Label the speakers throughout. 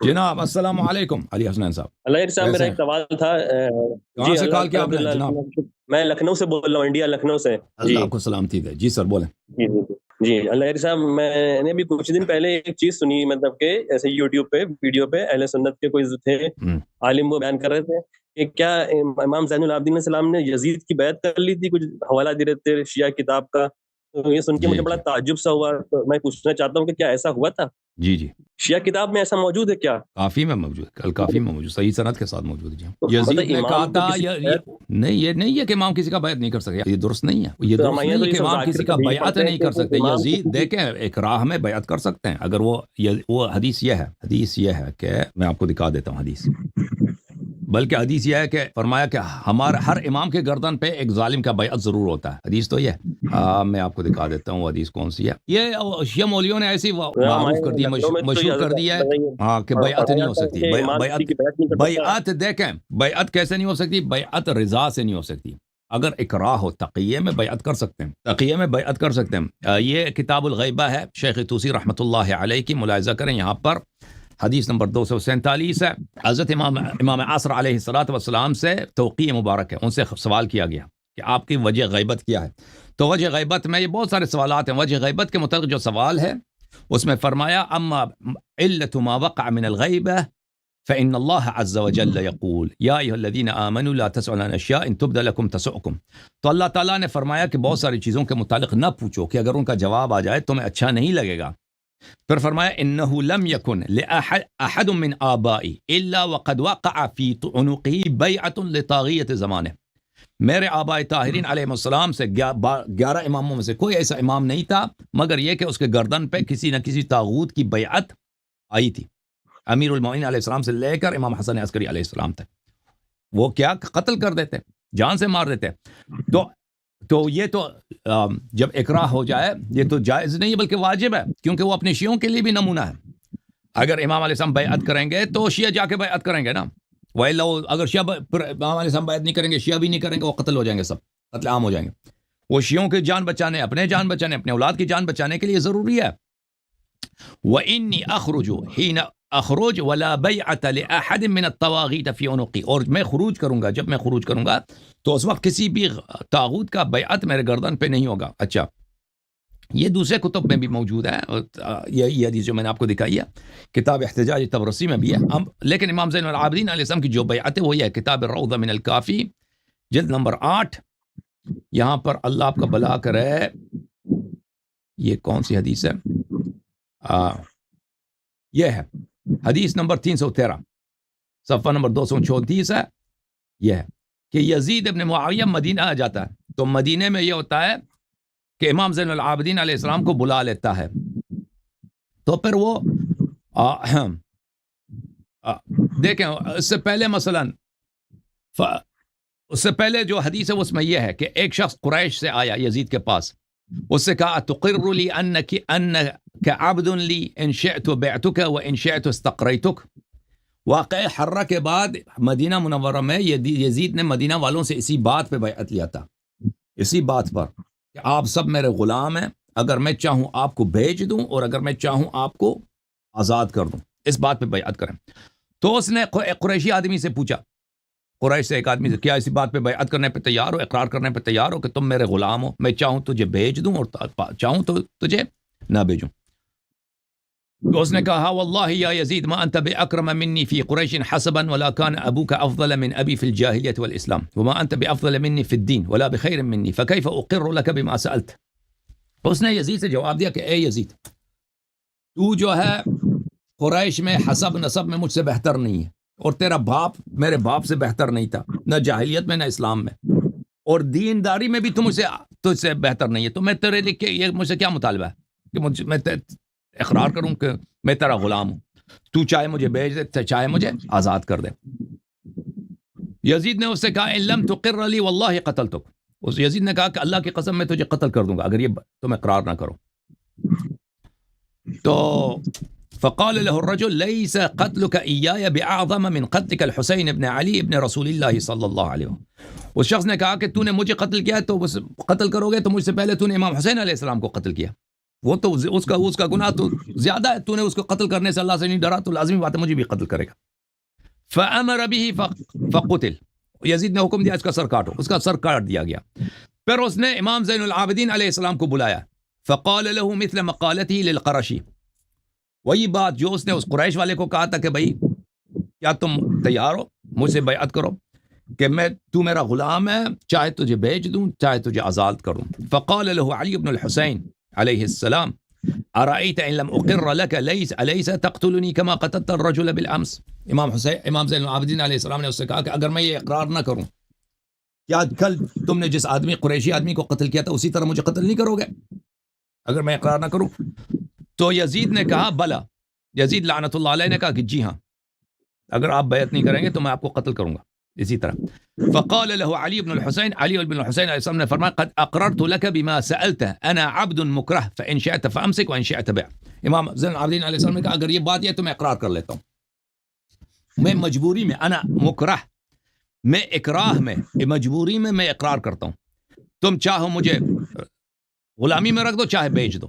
Speaker 1: جناب السلام علیکم علی حسنین صاحب.
Speaker 2: اللہ صاحب میرا
Speaker 1: کیسے
Speaker 2: ایک
Speaker 1: ہیں؟
Speaker 2: سوال تھا
Speaker 1: کہاں سے کال کیا آپ نے جناب؟
Speaker 2: میں لکھنؤ سے بول رہا ہوں، انڈیا لکھنؤ سے.
Speaker 1: اللہ آپ کو سلامتی دے. جی سر بولیں.
Speaker 2: جی اللہ صاحب میں نے بھی کچھ دن پہلے ایک چیز سنی، مطلب کہ ایسے یوٹیوب پہ ویڈیو پہ اہل سنت کے کوئی تھے عالم، وہ بیان کر رہے تھے کہ کیا امام زین العابدین علیہ السلام نے یزید کی بیعت کر لی تھی، کچھ حوالہ دے رہے تھے شیعہ کتاب کا. تو یہ سن کے مجھے بڑا تعجب سا ہوا، تو میں پوچھنا چاہتا ہوں کہ کیا ایسا ہوا تھا؟
Speaker 1: جی جی
Speaker 2: شیعہ کتاب میں ایسا موجود ہے کیا؟
Speaker 1: کافی میں موجود، کل کافی میں موجود، صحیح سند کے ساتھ موجود ہے. جی یزید نے کہا تھا نہیں، یہ نہیں ہے کہ امام کسی کا بیعت نہیں کر سکے، یہ درست نہیں ہے. یہ درست نہیں ہے کہ امام کسی کا بیعت نہیں کر سکتے. یزید دیکھیں ایک راہ میں بیعت کر سکتے ہیں اگر وہ حدیث یہ ہے کہ میں آپ کو دکھا دیتا ہوں حدیث. بلکہ حدیث یہ ہے کہ فرمایا کہ ہمارا ہر امام کے گردن پہ ایک ظالم کا بیعت ضرور ہوتا ہے. حدیث تو یہ میں آپ کو دکھا دیتا ہوں حدیث کون سی ہے. یہ شیعہ مولویوں نے ایسی معروف کر دی، مشہور کر دی ہے کہ بیعت نہیں ہو سکتی. بیعت دیکھیں، بیعت کیسے نہیں ہو سکتی؟ بیعت رضا سے نہیں ہو سکتی. اگر اکراہ ہو تقیہ میں بیعت کر سکتے ہیں، تقیہ میں بیعت کر سکتے ہیں. یہ کتاب الغیبہ ہے شیخ طوسی رحمۃ اللہ علیہ کی، ملاحظہ کریں. یہاں پر حدیث نمبر 247 ہے. حضرت امام عصر علیہ الصلوۃ والسلام سے توقیع مبارک ہے، ان سے سوال کیا گیا کہ آپ کی وجہ غیبت کیا ہے. تو وجہ غیبت میں یہ بہت سارے سوالات ہیں. وجہ غیبت کے متعلق جو سوال ہے اس میں فرمایا اما علت ما وقع من الغیبہ فإن الله عز وجل يقول يا أيها الذين آمنوا لا تسألوا عن أشياء إن تبد لكم تسؤكم. تو اللہ تعالیٰ نے فرمایا کہ بہت ساری چیزوں کے متعلق نہ پوچھو کہ اگر ان کا جواب آ جائے تمہیں اچھا نہیں لگے گا. پھر فرمایا انه لم يكن لاحد من آبائي الا وقد وقع في عنقه بیعۃ لطاغیۃ زمانه. میرے آباء طاہرین علیہ السلام سے 11 اماموں میں سے کوئی ایسا امام نہیں تھا مگر یہ کہ اس کے گردن پہ کسی نہ کسی طاغوت کی بیعت آئی تھی. امیر المومنین علیہ السلام سے لے کر امام حسن عسکری علیہ السلام تک وہ کیا قتل کر دیتے، جان سے مار دیتے. تو یہ تو جب اکراہ ہو جائے یہ تو جائز نہیں بلکہ واجب ہے، کیونکہ وہ اپنے شیعوں کے لیے بھی نمونہ ہے. اگر امام علیہ السلام بیعت کریں گے تو شیعہ جا کے بیعت کریں گے نا. وَإِلَّا اگر شیعہ امام علیہ السلام بیعت نہیں کریں گے، شیعہ بھی نہیں کریں گے، وہ قتل ہو جائیں گے، سب قتل عام ہو جائیں گے. وہ شیعوں کی جان بچانے، اپنے جان بچانے، اپنے اولاد کی جان بچانے کے لیے ضروری ہے. وَإِنِّي أَخْرُجُ حِينَ اخروج ولا بیعت لأحد من الطواغیت فی عنقی. اور میں خروج کروں گا، جب میں خروج کروں گا تو اس وقت کسی بھی طاغوت کا بیعت میرے گردن پہ نہیں ہوگا. اچھا یہ دوسرے کتب میں بھی موجود ہے، یہ حدیث جو میں نے آپ کو دکھائی ہے کتاب احتجاج تبرسی میں بھی ہے. لیکن امام زین العابدین علیہ السلام کی جو بیعت ہے وہ یہ ہے کتاب الروضہ من الکافی جلد نمبر 8. یہاں پر اللہ آپ کا بھلا کرے. یہ کون سی حدیث ہے؟ یہ ہے حدیث نمبر 313 صفحہ نمبر 234 ہے. یہ ہے کہ یزید ابن معاویہ مدینہ آ جاتا ہے تو مدینہ میں یہ ہوتا ہے کہ امام زین العابدین علیہ السلام کو بلا لیتا ہے. تو پھر وہ دیکھیں اس سے پہلے مثلا اس سے پہلے جو حدیث ہے اس میں یہ ہے کہ ایک شخص قریش سے آیا یزید کے پاس، اس سے کہا تقر لی انک عبد لی ان شئت بعتک و ان شئت استقریتک. واقع حرہ کے بعد مدینہ منورہ میں یزید نے مدینہ والوں سے اسی بات پہ بیعت لیا تھا، اسی بات پر کہ آپ سب میرے غلام ہیں، اگر میں چاہوں آپ کو بھیج دوں اور اگر میں چاہوں آپ کو آزاد کر دوں، اس بات پہ بیعت کریں. تو اس نے قریشی آدمی سے پوچھا، قریش سے ایک آدمی سے، کیا اسی بات پہ بیعت کرنے پہ تیار ہو، اقرار کرنے پہ تیار ہو کہ تم میرے غلام ہو، میں چاہوں تجھے بھیج دوں اور چاہوں تو تجھے نہ بھیجوں. تو اس نے کہا واللہ یا یزید ما انت باکرم منی فی قریش حسبا ولا كان ابوك افضل من ابی فی الجاہلیت والاسلام وما انت بافضل منی فی الدین ولا بخیر منی فکیف اقر لك بما سألت. اس نے یزید سے جواب دیا کہ اے یزید، تو جو ہے قریش میں حسب نسب میں مجھ سے بہتر نہیں ہے، اور تیرا باپ میرے باپ سے بہتر نہیں تھا، نہ جاہلیت میں نہ اسلام میں، اور دینداری میں بھی تجھ سے بہتر نہیں ہے. تو میں تیرے لیے یہ مجھ سے کیا مطالبہ ہے کہ میں اقرار کروں کہ میں تیرا غلام ہوں، تو چاہے مجھے بھیج دے چاہے مجھے آزاد کر دے. یزید نے اس سے کہا ان لم تقر لی واللہ قتلتک. اس یزید نے کہا کہ اللہ کی قسم میں تجھے قتل کر دوں گا اگر یہ تم اقرار نہ کرو. تو فقال له الرجل ليس قتلك إياي بأعظم من قتلك الحسين بن علي بن رسول الله صلی اللہ علیہ وسلم. اس شخص نے کہا کہ تو نے مجھے قتل کیا تو قتل کرو گے تو مجھ سے پہلے تو نے امام حسین علیہ السلام کو قتل کیا. وہ تو اس کا گناہ تو زیادہ ہے، تو نے اس کو قتل کرنے سے اللہ سے نہیں ڈرا تو لازمی بات ہے مجھے بھی قتل کرے گا. فَأَمَرَ بِهِ فَقُتِلَ، یزید نے حکم دیا اس کا سر کاٹو، اس کا سر کاٹ دیا گیا. پھر اس نے امام زین العابدین علیہ السلام کو بلایا. فقال له مثل مقالته للقرشی، وہی بات جو اس نے اس قریش والے کو کہا تھا کہ بھائی کیا تم تیار ہو مجھ سے بیعت کرو کہ تو میرا غلام ہے، چاہے تجھے بیچ دوں چاہے تجھے آزاد کروں. فقال له علی بن الحسین علیہ السلام ارأیت ان لم اقر لك الیس تقتلنی کما قتلت الرجل بالامس. امام زین العابدین علیہ السلام نے اس سے کہا کہ اگر میں یہ اقرار نہ کروں، کیا کل تم نے جس قریشی آدمی کو قتل کیا تھا اسی طرح مجھے قتل نہیں کرو گے اگر میں اقرار نہ کروں؟ تو یزید نے کہا بلا، یزید لعنت اللہ علیہ نے کہا کہ جی ہاں، اگر آپ بیعت نہیں کریں گے تو میں آپ کو قتل کروں گا اسی طرح. فقال له علی بن الحسین علیہ الحسین علیہ السلام نے فرمایا قد اقررت لك بما سألته انا عبد مکرہ فان شئت فامسک وان شئت بع. امام زین العابدین علیہ السلام نے کہا اگر یہ بات یہ تو میں اقرار کر لیتا ہوں، میں مجبوری میں، انا مکرہ، میں اکراہ میں مجبوری میں اقرار کرتا ہوں، تم چاہو مجھے غلامی میں رکھ دو چاہے بیچ دو.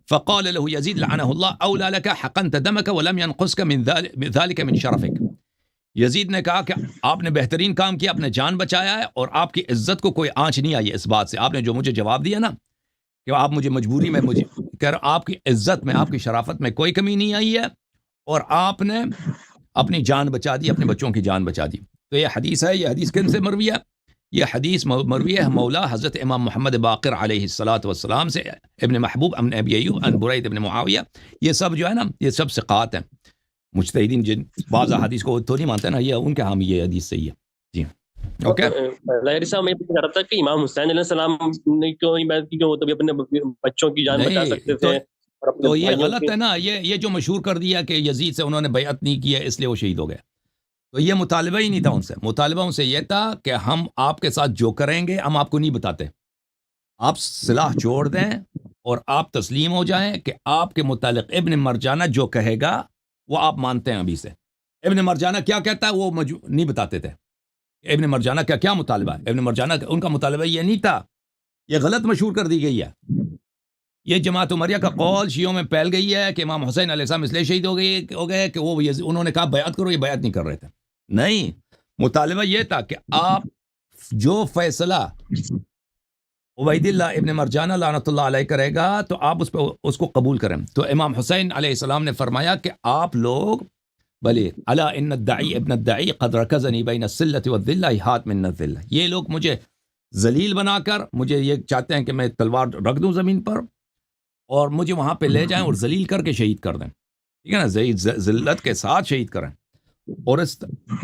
Speaker 1: فقال له يزيد لعنه الله اولى لك حقنت دمك ولم ينقصك من ذلك من شرفك. یزید نے کہا کہ آپ نے بہترین کام کیا، اپنے جان بچایا ہے اور آپ کی عزت کو کوئی آنچ نہیں آئی اس بات سے. آپ نے جو مجھے جواب دیا نا کہ آپ مجھے مجبوری میں مجھے کہہ رہا، آپ کی عزت میں آپ کی شرافت میں کوئی کمی نہیں آئی ہے اور آپ نے اپنی جان بچا دی، اپنے بچوں کی جان بچا دی. تو یہ حدیث ہے، یہ حدیث کن سے مروی ہے؟ یہ حدیث مروی ہے مولا حضرت امام محمد باقر علیہ الصلاۃ والسلام سے، ابن محبوب ابن ابی ایوب ان برید ابن معاویہ. یہ سب جو ہے نا یہ سب ثقات ہیں، مجتہدین جن بعض حدیث کو تو نہیں مانتے نا، یہ ان کے ہاں یہ حدیث صحیح ہے. جی اوکے.
Speaker 2: لاہری صاحب میں پوچھ رہا تھا کہ امام حسین علیہ السلام نے کیوں نہیں بیعت کی، کہ وہ تو اپنے بچوں کی جان بچا سکتے تھے.
Speaker 1: تو یہ غلط ہے نا، یہ جو مشہور کر دیا کہ یزید سے انہوں نے بیعت نہیں کی ہے اس لیے وہ شہید ہو گئے. تو یہ مطالبہ ہی نہیں تھا ان سے، مطالبہ ان سے یہ تھا کہ ہم آپ کے ساتھ جو کریں گے ہم آپ کو نہیں بتاتے، آپ سلاح چھوڑ دیں اور آپ تسلیم ہو جائیں کہ آپ کے متعلق ابن مرجانہ جو کہے گا وہ آپ مانتے ہیں ابھی سے. ابن مرجانہ کیا کہتا ہے وہ نہیں بتاتے تھے. ابن مرجانہ کا کیا مطالبہ ہے؟ ابن مرجانہ ان کا مطالبہ یہ نہیں تھا، یہ غلط مشہور کر دی گئی ہے. یہ جماعت عمریہ کا قول شیعوں میں پھیل گئی ہے کہ امام حسین علیہ السلام اس لیے شہید ہو گئے کہ وہ انہوں نے کہا بیعت کرو، یہ بیعت نہیں کر رہے تھے. نہیں، مطالبہ یہ تھا کہ آپ جو فیصلہ عبید اللہ ابن مرجانہ لعنت اللہ علیہ کرے گا تو آپ اس کو قبول کریں. تو امام حسین علیہ السلام نے فرمایا کہ آپ لوگ بلے الا ان الدعی ابن الدعی قد رکزنی بین السلۃ والذلہ ہاتھ من الذلہ، یہ لوگ مجھے ذلیل بنا کر مجھے یہ چاہتے ہیں کہ میں تلوار رکھ دوں زمین پر اور مجھے وہاں پہ لے جائیں اور ذلیل کر کے شہید کر دیں. ٹھیک ہے نا، ذلت کے ساتھ شہید کریں. اور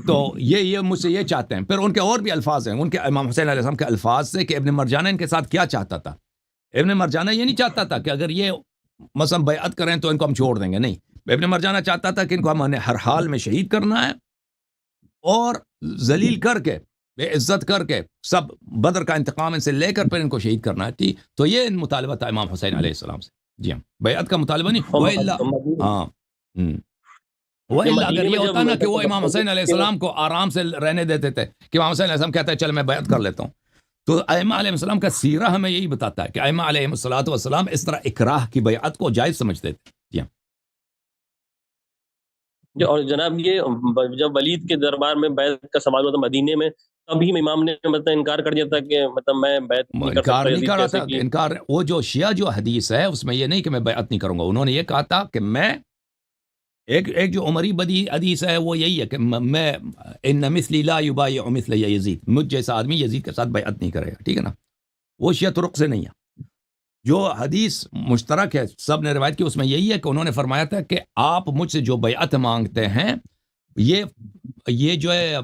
Speaker 1: تو یہ مجھ سے یہ چاہتے ہیں. پھر ان کے اور بھی الفاظ ہیں، ان کے امام حسین علیہ السلام کے الفاظ سے کہ ابن مرجانہ ان کے ساتھ کیا چاہتا تھا. ابن مرجانہ یہ نہیں چاہتا تھا کہ اگر یہ مثلا بیعت کریں تو ان کو ہم چھوڑ دیں گے، نہیں، ابن مرجانہ چاہتا تھا کہ ان کو ہم ہر حال میں شہید کرنا ہے اور ذلیل کر کے بے عزت کر کے سب بدر کا انتقام ان سے لے کر پھر ان کو شہید کرنا ہے. ٹھیک، تو یہ مطالبہ تھا امام حسین علیہ السلام سے. جی ہاں، بیعت کا مطالبہ نہیں. وہ اگر یہ ہوتا نا کہ وہ امام حسین علیہ السلام کو آرام سے رہنے دیتے تھے کہ امام حسین علیہ السلام کہتا ہے چل میں بیعت کر لیتا ہوں. تو ائمہ علیہ السلام کا سیرہ ہمیں یہی بتاتا ہے کہ ائمہ علیہ السلام اس طرح اکراہ کی بیعت کو جائز سمجھتے تھے. جی
Speaker 2: اور جناب یہ جب ولید کے دربار میں بیعت کا سوال ہوا تھا مدینے میں، تب ہی امام نے مطلب انکار کر دیا تھا کہ مطلب میں بیعت نہیں کر سکتا.
Speaker 1: انکار وہ جو شیعہ جو حدیث ہے اس میں یہ نہیں کہ میں بیعت نہیں کروں گا، انہوں نے یہ کہا تھا کہ میں ایک جو عمری بدی حدیث ہے وہ یہی ہے کہ میں ان مثلی لا یبایع مثل یزید، مجھ جیسا آدمی یزید کے ساتھ بیعت نہیں کرے گا. ٹھیک ہے نا، وہ شیعہ طرق سے نہیں ہے. جو حدیث مشترک ہے سب نے روایت کی اس میں یہی ہے کہ انہوں نے فرمایا تھا کہ آپ مجھ سے جو بیعت مانگتے ہیں یہ جو ہے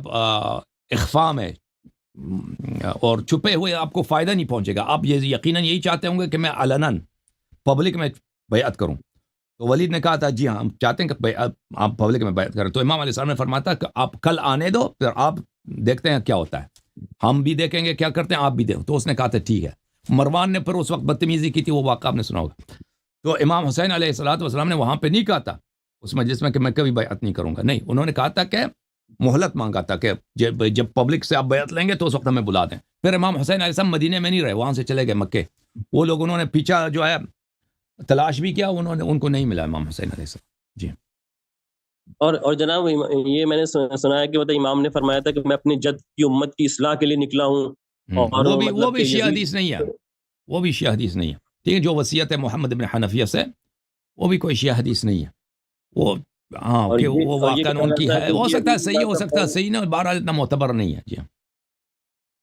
Speaker 1: اخفاء میں اور چھپے ہوئے آپ کو فائدہ نہیں پہنچے گا. آپ یہ یقیناً یہی چاہتے ہوں گے کہ میں علناً پبلک میں بیعت کروں. تو ولید نے کہا تھا جی ہاں ہم چاہتے ہیں کہ آپ پبلک میں بیعت کریں. تو امام علیہ السلام نے فرمایا تھا کہ آپ کل آنے دو، پھر آپ دیکھتے ہیں کیا ہوتا ہے، ہم بھی دیکھیں گے کیا کرتے ہیں، آپ بھی دیں. تو اس نے کہا تھا ٹھیک ہے. مروان نے پھر اس وقت بدتمیزی کی تھی، وہ واقعہ آپ نے سنا ہوگا. تو امام حسین علیہ السلام نے وہاں پہ نہیں کہا تھا اس مجلس میں کہ میں کبھی بیعت نہیں کروں گا، نہیں، انہوں نے کہا تھا کہ مہلت مانگا تھا کہ جب پبلک سے آپ بیعت لیں گے تو اس وقت ہمیں بلا دیں. پھر امام حسین علیہ السلام مدینے میں نہیں رہے، وہاں سے چلے گئے مکے. وہ لوگ انہوں نے پیچھا جو ہے تلاش بھی کیا انہوں نے، ان کو نہیں ملا امام حسین علیہ السلام. جی.
Speaker 2: اور جناب یہ میں نے سنا ہے کہ مطلب امام نے فرمایا تھا کہ میں اپنی جد کی امت کی اصلاح کے لیے نکلا ہوں. اور
Speaker 1: وہ بھی شیعہ حدیث نہیں ہے، وہ بھی شیعہ حدیث نہیں ہے. ٹھیک ہے، جو وصیت ہے محمد بن حنفیہ سے وہ بھی کوئی شیعہ حدیث نہیں ہے. وہ ہاں کہ وہ واقعا ان کی ہے، ہو سکتا ہے صحیح، ہو سکتا ہے صحیح، نہ بہرحال اتنا معتبر نہیں ہے.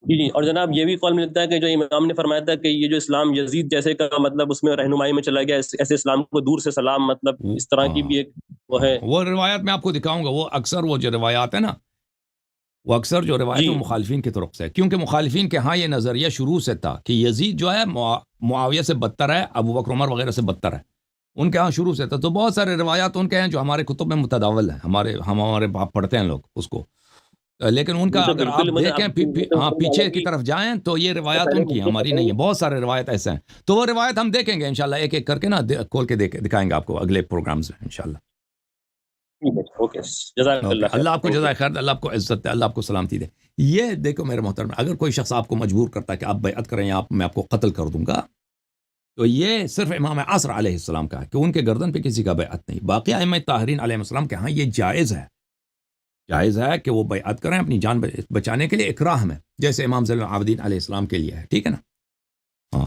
Speaker 1: جی
Speaker 2: جی. اور جناب یہ بھی قول ملتا ہے کہ جو امام نے فرمایا تھا کہ یہ جو اسلام یزید جیسے کا مطلب اس میں رہنمائی میں چلا گیا، ایسے اسلام کو دور سے سلام، مطلب اس طرح کی بھی ایک وہ ہے.
Speaker 1: وہ روایات میں آپ کو دکھاؤں گا، وہ اکثر وہ جو روایات ہے نا، وہ اکثر جو روایت وہ مخالفین کی طرف سے، کیونکہ مخالفین کے ہاں یہ نظریہ شروع سے تھا کہ یزید جو ہے معاویہ سے بدتر ہے، ابو بکر عمر وغیرہ سے بدتر ہے. ان کے ہاں شروع سے تھا. تو بہت سارے روایات ان کے ہیں جو ہمارے کتب میں متداول ہیں، ہمارے باپ پڑھتے ہیں لوگ اس کو. لیکن ان کا اگر آپ دیکھیں ہاں پیچھے کی طرف جائیں تو یہ روایات ان کی ہماری نہیں ہیں. بہت سارے روایت ایسے ہیں. تو وہ روایت ہم دیکھیں گے انشاءاللہ، ایک ایک کر کے نا کھول کے دکھائیں گے آپ کو اگلے پروگرامز میں انشاءاللہ. اللہ آپ کو جزائے خیر، اللہ آپ کو عزت دے، اللہ آپ کو سلامتی دے. یہ دیکھو میرے محترم، اگر کوئی شخص آپ کو مجبور کرتا ہے کہ آپ بیعت کریں یا میں آپ کو قتل کر دوں گا، تو یہ صرف امام عصر علیہ السلام کا ہے کہ ان کے گردن پہ کسی کا بیعت نہیں. باقی ائمہ طاہرین علیہ السلام کے ہاں یہ جائز ہے کہ وہ بیعت کریں اپنی جان بچانے کے لیے اکراہ میں، جیسے امام زین العابدین علیہ السلام کے لیے ہے. ٹھیک ہے نا. ہاں